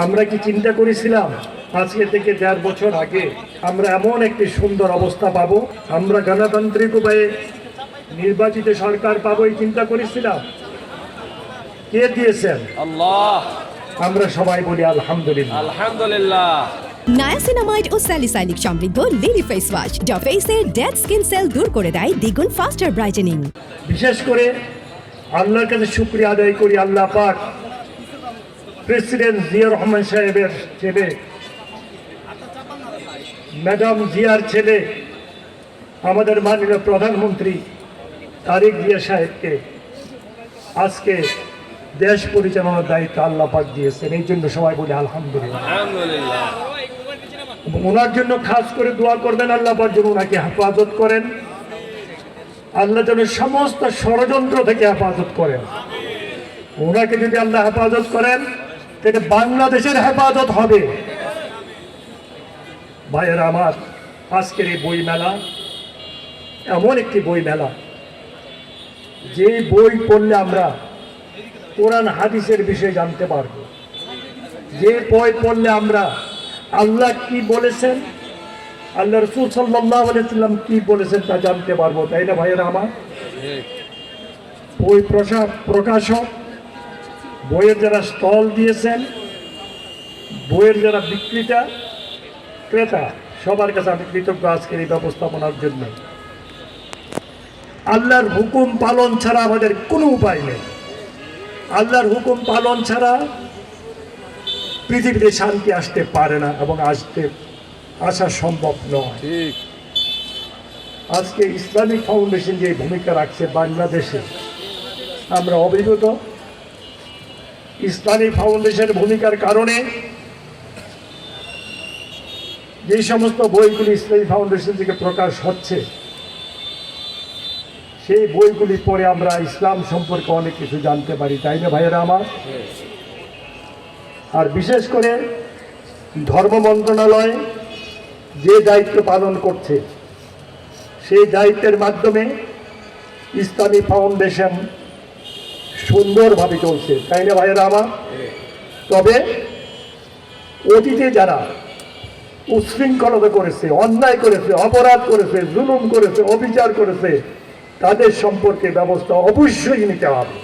আমরা কি চিন্তা করেছিলাম আজকে থেকে 1.5 বছর আগে আমরা এমন একটি সুন্দর অবস্থা পাবো, আমরা গণতান্ত্রিক উপায়ে নির্বাচিত সরকার পাবো, এই চিন্তা করেছিলাম? কে দিয়েছেন? আল্লাহ। আমরা সবাই বলি আলহামদুলিল্লাহ। আলহামদুলিল্লাহ। নায়াসিনামাইড ও স্যালিসাইলিক সমৃদ্ধ লিলি ফেস ওয়াশ যা ফেসের ডেড স্কিন সেল দূর করে দেয় দ্বিগুণ ফাস্টার ব্রাইটেনিং। বিশেষ করে আল্লাহর কাছে শুকরিয়া আদায় করি, আল্লাহ পাক প্রেসিডেন্ট জিয়াউর রহমান সাহেবের ছেলে, ম্যাডাম জিয়ার ছেলে, আমাদের মাননীয় প্রধানমন্ত্রী তারেক জিয়া সাহেবকে আজকে দেশ পরিচালনার দায়িত্ব আল্লাহ পাক দিয়েছেন। এই জন্য সবাই বলি আলহামদুলিল্লাহ। আলহামদুলিল্লাহ। ওনার জন্য খাস করে দোয়া করবেন, আল্লাহ পাক যেন ওনাকে হেফাজত করেন, আল্লাহ যেন সমস্ত ষড়যন্ত্র থেকে হেফাজত করেন। ওনাকে যদি আল্লাহ হেফাজত করেন তাহলে বাংলাদেশের হেফাজত হবে। ভাইয়েরা আমার, আজকের এই বই মেলা এমন একটি বই মেলা, যে বই পড়লে আমরা কোরআন হাদিসের বিষয়ে জানতে পারবো, যে বই পড়লে আমরা আল্লাহ কি বলেছেন, আল্লাহ রাসূল সাল্লাল্লাহু আলাইহি ওয়াসাল্লাম কি বলেছেন তা জানতে পারবো, তাই না ভাইয়েরা আমার? বই প্রকাশক, বইয়ের যারা স্টল দিয়েছেন, বইয়ের যারা বিক্রেতা ক্রেতা, সবার কাছে আমি কৃতজ্ঞ আজকের এই ব্যবস্থাপনার জন্য। আল্লাহর হুকুম পালন ছাড়া আমাদের কোনো উপায় নেই। আল্লাহর হুকুম পালন ছাড়া পৃথিবীতে শান্তি আসতে পারে না এবং আসা সম্ভব নয়। আজকে ইসলামিক ফাউন্ডেশন যে ভূমিকা রাখছে বাংলাদেশে, আমরা অভিভূত। ইসলামিক ফাউন্ডেশনের ভূমিকার কারণে যে সমস্ত বইগুলি ইসলামিক ফাউন্ডেশন থেকে প্রকাশ হচ্ছে, সেই বইগুলি পড়ে আমরা ইসলাম সম্পর্কে অনেক কিছু জানতে পারি, তাই না ভাইয়েরা আমার? আর বিশেষ করে ধর্ম মন্ত্রণালয় যে দায়িত্ব পালন করছে, সেই দায়িত্বের মাধ্যমে ইসলামিক ফাউন্ডেশন সুন্দরভাবে চলছে, তাই না ভাইয়েরা আমার? তবে অতীতে যারা উচ্ছৃঙ্খলতা করেছে, অন্যায় করেছে, অপরাধ করেছে, জুলুম করেছে, অবিচার করেছে, তাদের সম্পর্কে ব্যবস্থা অবশ্যই নিতে হবে।